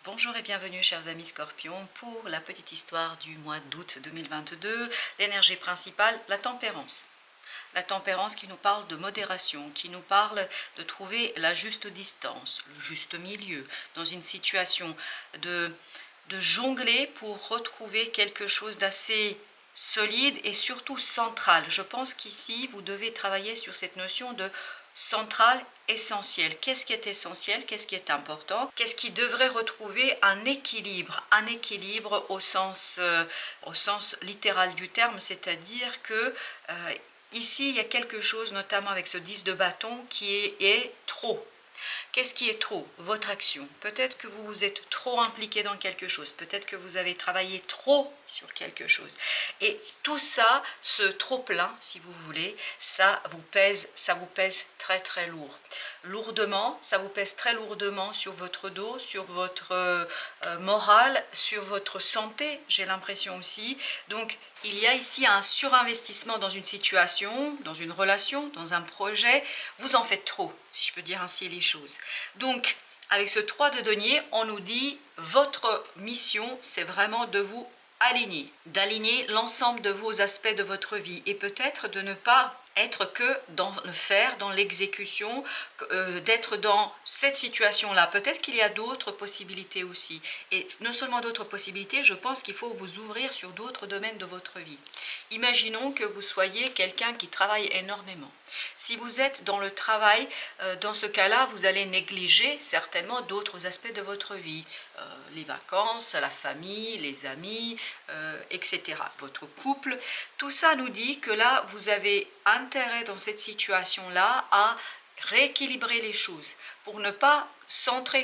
Bonjour et bienvenue chers amis Scorpions pour la petite histoire du mois d'août 2022. L'énergie principale, la tempérance. La tempérance qui nous parle de modération, qui nous parle de trouver la juste distance, le juste milieu, dans une situation de jongler pour retrouver quelque chose d'assez solide et surtout central. Je pense qu'ici, vous devez travailler sur cette notion de central, essentiel. Qu'est-ce qui est essentiel? Qu'est-ce qui est important? Qu'est-ce qui devrait retrouver un équilibre? Un équilibre au sens littéral du terme, c'est-à-dire que ici, il y a quelque chose, notamment avec ce 10 de bâton, qui est trop. Qu'est-ce qui est trop? Votre action. Peut-être que vous êtes trop impliqué dans quelque chose. Peut-être que vous avez travaillé trop sur quelque chose. Et tout ça, ce trop-plein, si vous voulez, ça vous pèse très très lourd. Lourdement, ça vous pèse très lourdement sur votre dos, sur votre morale, sur votre santé, j'ai l'impression aussi. Donc, il y a ici un surinvestissement dans une situation, dans une relation, dans un projet. Vous en faites trop, si je peux dire ainsi les choses. Donc, avec ce 3 de denier, on nous dit, votre mission, c'est vraiment de vous aligner, d'aligner l'ensemble de vos aspects de votre vie et peut-être de ne pas être que dans le faire, dans l'exécution, d'être dans cette situation-là. Peut-être qu'il y a d'autres possibilités aussi. Et non seulement d'autres possibilités, je pense qu'il faut vous ouvrir sur d'autres domaines de votre vie. Imaginons que vous soyez quelqu'un qui travaille énormément. Si vous êtes dans le travail, dans ce cas-là, vous allez négliger certainement d'autres aspects de votre vie. Les vacances, la famille, les amis, etc. Votre couple. Tout ça nous dit que là, vous avez intérêt dans cette situation-là à rééquilibrer les choses pour ne pas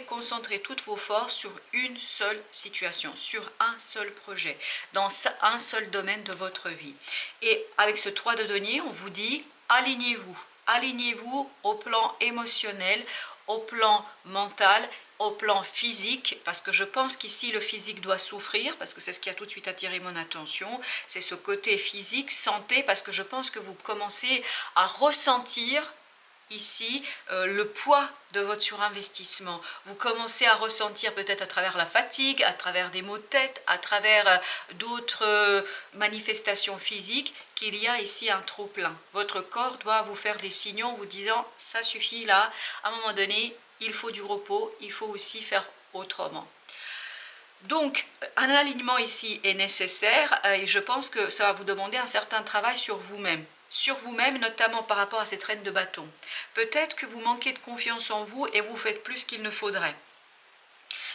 concentrer toutes vos forces sur une seule situation, sur un seul projet, dans un seul domaine de votre vie. Et avec ce 3 de denier, on vous dit alignez-vous. Alignez-vous au plan émotionnel, au plan mental, au plan physique, parce que je pense qu'ici le physique doit souffrir, parce que c'est ce qui a tout de suite attiré mon attention, c'est ce côté physique, santé, parce que je pense que vous commencez à ressentir ici le poids de votre surinvestissement. Vous commencez à ressentir peut-être à travers la fatigue, à travers des maux de tête, à travers d'autres manifestations physiques qu'il y a ici un trop plein. Votre corps doit vous faire des signaux en vous disant ça suffit là, à un moment donné, il faut du repos, il faut aussi faire autrement. Donc, un alignement ici est nécessaire et je pense que ça va vous demander un certain travail sur vous-même. Sur vous-même, notamment par rapport à cette reine de bâton. Peut-être que vous manquez de confiance en vous et vous faites plus qu'il ne faudrait.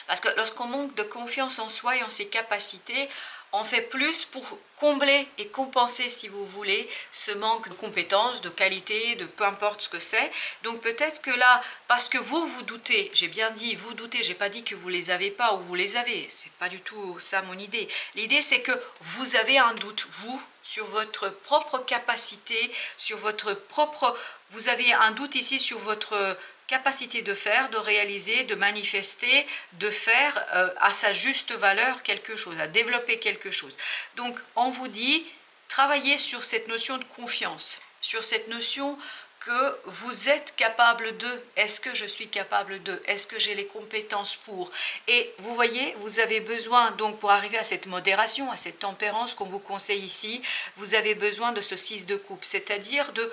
Parce que lorsqu'on manque de confiance en soi et en ses capacités, on fait plus pour combler et compenser, si vous voulez, ce manque de compétences, de qualité, de peu importe ce que c'est. Donc peut-être que là, parce que vous doutez, j'ai bien dit vous doutez, j'ai pas dit que vous les avez pas ou vous les avez, c'est pas du tout ça mon idée. L'idée c'est que vous avez un doute, vous, sur votre propre capacité, sur votre propre... Vous avez un doute ici sur votre capacité de faire, de réaliser, de manifester, de faire à sa juste valeur quelque chose, à développer quelque chose. Donc on vous dit, travaillez sur cette notion de confiance, sur cette notion que vous êtes capable de, est-ce que je suis capable de, est-ce que j'ai les compétences pour, et vous voyez, vous avez besoin, donc pour arriver à cette modération, à cette tempérance qu'on vous conseille ici, vous avez besoin de ce 6 de coupe, c'est-à-dire de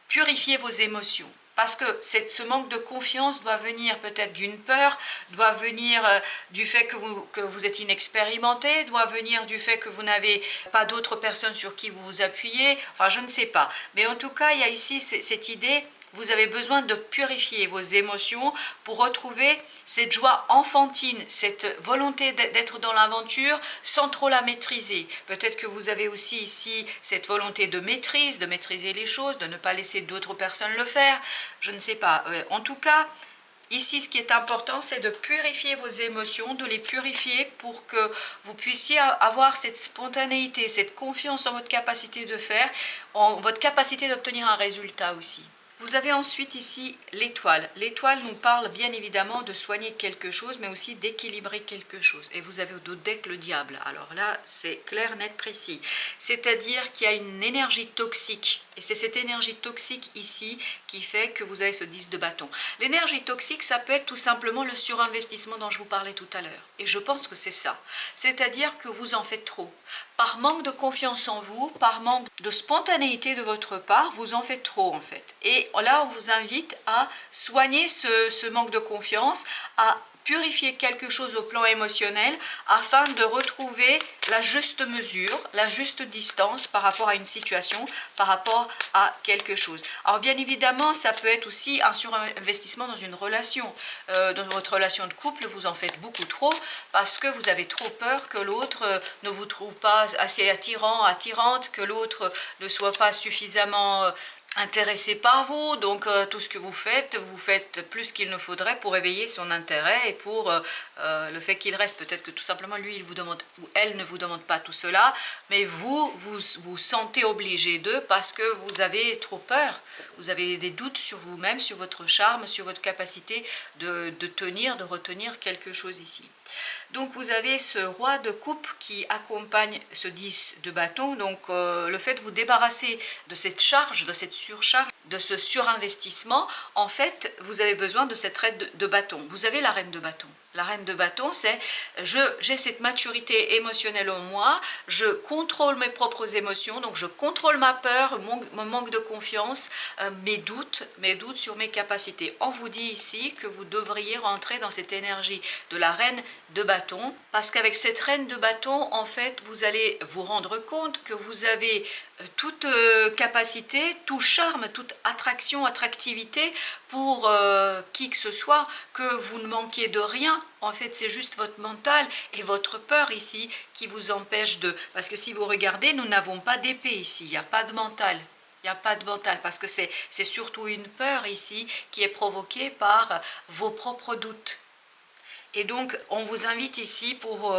purifier vos émotions. Parce que ce manque de confiance doit venir peut-être d'une peur, doit venir du fait que vous êtes inexpérimenté, doit venir du fait que vous n'avez pas d'autres personnes sur qui vous vous appuyez, enfin je ne sais pas. Mais en tout cas, il y a ici cette idée, vous avez besoin de purifier vos émotions pour retrouver cette joie enfantine, cette volonté d'être dans l'aventure sans trop la maîtriser. Peut-être que vous avez aussi ici cette volonté de maîtrise, de maîtriser les choses, de ne pas laisser d'autres personnes le faire. Je ne sais pas. En tout cas, ici, ce qui est important, c'est de purifier vos émotions, de les purifier pour que vous puissiez avoir cette spontanéité, cette confiance en votre capacité de faire, en votre capacité d'obtenir un résultat aussi. Vous avez ensuite ici l'étoile. L'étoile nous parle bien évidemment de soigner quelque chose, mais aussi d'équilibrer quelque chose. Et vous avez au dos deck le diable. Alors là, c'est clair, net, précis. C'est-à-dire qu'il y a une énergie toxique. Et c'est cette énergie toxique ici qui fait que vous avez ce 10 de bâton. L'énergie toxique, ça peut être tout simplement le surinvestissement dont je vous parlais tout à l'heure. Et je pense que c'est ça. C'est-à-dire que vous en faites trop. Par manque de confiance en vous, par manque de spontanéité de votre part, vous en faites trop en fait. Et là, on vous invite à soigner ce manque de confiance, à purifier quelque chose au plan émotionnel afin de retrouver la juste mesure, la juste distance par rapport à une situation, par rapport à quelque chose. Alors bien évidemment, ça peut être aussi un surinvestissement dans une relation. Dans votre relation de couple, vous en faites beaucoup trop parce que vous avez trop peur que l'autre ne vous trouve pas assez attirant, attirante, que l'autre ne soit pas suffisamment intéressé par vous, donc tout ce que vous faites plus qu'il ne faudrait pour éveiller son intérêt et pour le fait qu'il reste. Peut-être que tout simplement lui il vous demande ou elle ne vous demande pas tout cela, mais vous sentez obligé d'eux parce que vous avez trop peur, vous avez des doutes sur vous-même, sur votre charme, sur votre capacité de tenir, de retenir quelque chose ici. Donc vous avez ce roi de coupe qui accompagne ce 10 de bâton, donc le fait de vous débarrasser de cette charge, de cette surcharge, de ce surinvestissement, en fait vous avez besoin de cette reine de bâton. Vous avez la reine de bâton. La reine de bâton, c'est j'ai cette maturité émotionnelle en moi, je contrôle mes propres émotions, donc je contrôle ma peur, mon manque de confiance, mes doutes sur mes capacités. On vous dit ici que vous devriez rentrer dans cette énergie de la reine de bâton, parce qu'avec cette reine de bâton, en fait, vous allez vous rendre compte que vous avez toute capacité, tout charme, toute attraction, attractivité pour qui que ce soit, que vous ne manquiez de rien. En fait, c'est juste votre mental et votre peur ici qui vous empêche de... Parce que si vous regardez, nous n'avons pas d'épée ici, il n'y a pas de mental. Il n'y a pas de mental parce que c'est surtout une peur ici qui est provoquée par vos propres doutes. Et donc, on vous invite ici pour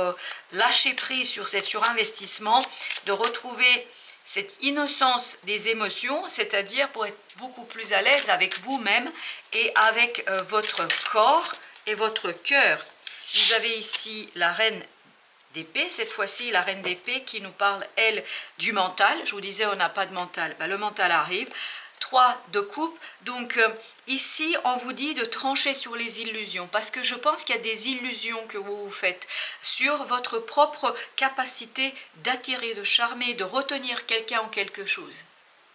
lâcher prise sur cet surinvestissement, de retrouver cette innocence des émotions, c'est-à-dire pour être beaucoup plus à l'aise avec vous-même et avec votre corps et votre cœur. Vous avez ici la reine d'épée, cette fois-ci la reine d'épée qui nous parle, elle, du mental. Je vous disais, on n'a pas de mental. Ben, le mental arrive. 3 de coupe, donc ici on vous dit de trancher sur les illusions, parce que je pense qu'il y a des illusions que vous vous faites sur votre propre capacité d'attirer, de charmer, de retenir quelqu'un ou quelque chose.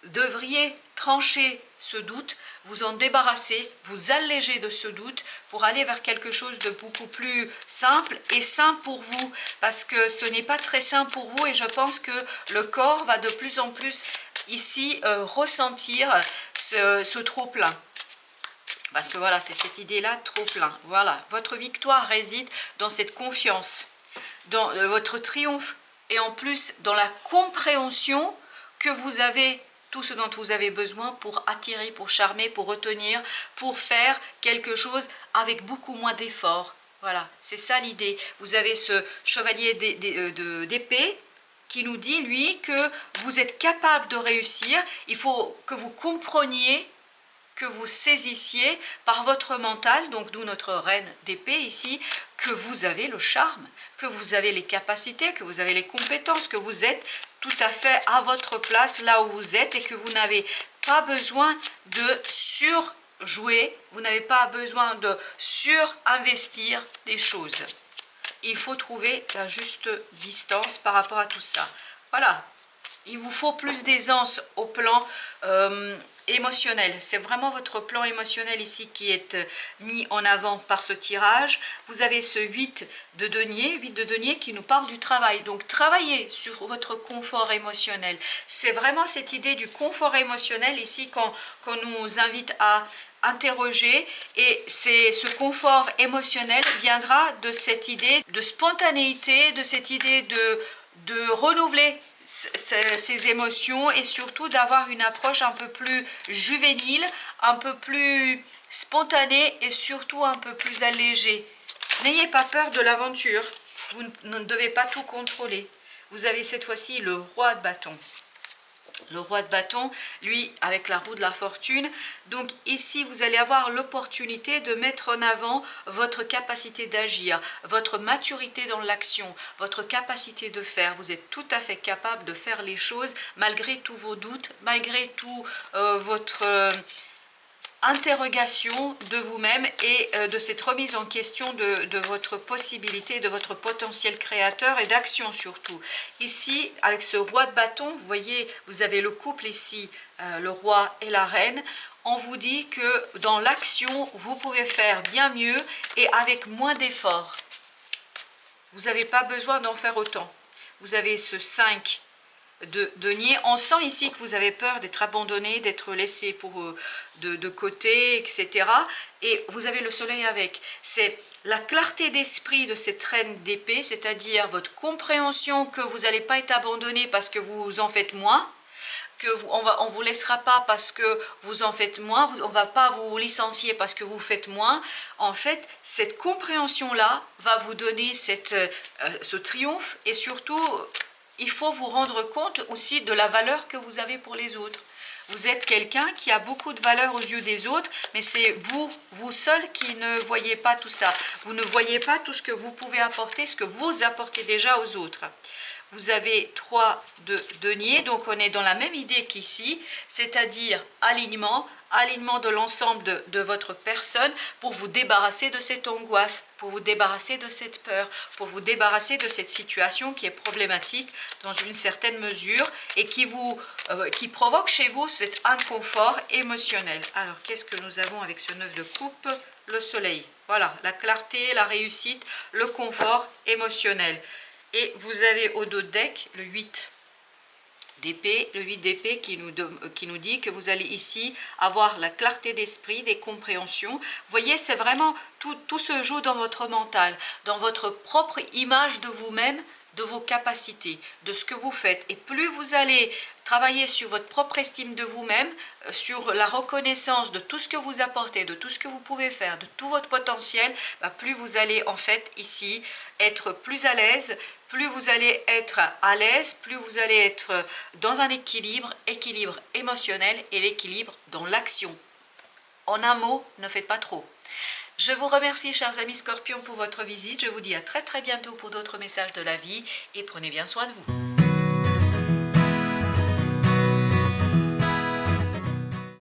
Vous devriez trancher ce doute, vous en débarrasser, vous alléger de ce doute pour aller vers quelque chose de beaucoup plus simple et sain pour vous, parce que ce n'est pas très sain pour vous et je pense que le corps va de plus en plus ici ressentir ce trop-plein. Parce que voilà, c'est cette idée-là, trop-plein. Voilà, votre victoire réside dans cette confiance, dans votre triomphe et en plus dans la compréhension que vous avez tout ce dont vous avez besoin pour attirer, pour charmer, pour retenir, pour faire quelque chose avec beaucoup moins d'efforts. Voilà, c'est ça l'idée. Vous avez ce chevalier d'épée qui nous dit, lui, que vous êtes capable de réussir. Il faut que vous compreniez, que vous saisissiez par votre mental, donc d'où notre reine d'épée ici, que vous avez le charme, que vous avez les capacités, que vous avez les compétences, que vous êtes tout à fait à votre place là où vous êtes et que vous n'avez pas besoin de surjouer, vous n'avez pas besoin de surinvestir des choses. Il faut trouver la juste distance par rapport à tout ça. Voilà, il vous faut plus d'aisance au plan émotionnel. C'est vraiment votre plan émotionnel ici qui est mis en avant par ce tirage. Vous avez ce 8 de denier qui nous parle du travail. Donc travaillez sur votre confort émotionnel. C'est vraiment cette idée du confort émotionnel ici qu'on nous invite à interroger, et ce confort émotionnel viendra de cette idée de spontanéité, de cette idée de renouveler ces émotions et surtout d'avoir une approche un peu plus juvénile, un peu plus spontanée et surtout un peu plus allégée. N'ayez pas peur de l'aventure, vous ne devez pas tout contrôler. Vous avez cette fois-ci le roi de bâton. Le roi de bâton, lui, avec la roue de la fortune. Donc ici, vous allez avoir l'opportunité de mettre en avant votre capacité d'agir, votre maturité dans l'action, votre capacité de faire. Vous êtes tout à fait capable de faire les choses malgré tous vos doutes, malgré tout votre interrogation de vous-même et de cette remise en question de votre possibilité, de votre potentiel créateur et d'action surtout. Ici, avec ce roi de bâton, vous voyez, vous avez le couple ici, le roi et la reine. On vous dit que dans l'action, vous pouvez faire bien mieux et avec moins d'efforts. Vous n'avez pas besoin d'en faire autant. Vous avez ce 5 de denier. On sent ici que vous avez peur d'être abandonné, d'être laissé de côté, etc. Et vous avez le soleil avec. C'est la clarté d'esprit de cette reine d'épée, c'est-à-dire votre compréhension que vous n'allez pas être abandonné parce que vous en faites moins, on ne vous laissera pas parce que vous en faites moins, on ne va pas vous licencier parce que vous faites moins. En fait, cette compréhension-là va vous donner ce triomphe et surtout, il faut vous rendre compte aussi de la valeur que vous avez pour les autres. Vous êtes quelqu'un qui a beaucoup de valeur aux yeux des autres, mais c'est vous seul qui ne voyez pas tout ça. Vous ne voyez pas tout ce que vous pouvez apporter, ce que vous apportez déjà aux autres. Vous avez 3 de denier, donc on est dans la même idée qu'ici, c'est-à-dire alignement de l'ensemble de votre personne pour vous débarrasser de cette angoisse, pour vous débarrasser de cette peur, pour vous débarrasser de cette situation qui est problématique dans une certaine mesure et qui provoque chez vous cet inconfort émotionnel. Alors, qu'est-ce que nous avons avec ce 9 de coupe? Le soleil. Voilà, la clarté, la réussite, le confort émotionnel. Et vous avez au dos de deck le 8 d'épée, qui nous dit que vous allez ici avoir la clarté d'esprit, des compréhensions. Vous voyez, c'est vraiment, tout se joue dans votre mental, dans votre propre image de vous-même, de vos capacités, de ce que vous faites. Et plus vous allez travailler sur votre propre estime de vous-même, sur la reconnaissance de tout ce que vous apportez, de tout ce que vous pouvez faire, de tout votre potentiel, plus vous allez en fait ici être plus à l'aise, plus vous allez être à l'aise, plus vous allez être dans un équilibre émotionnel et l'équilibre dans l'action. En un mot, ne faites pas trop. Je vous remercie, chers amis Scorpions, pour votre visite. Je vous dis à très bientôt pour d'autres messages de la vie et prenez bien soin de vous.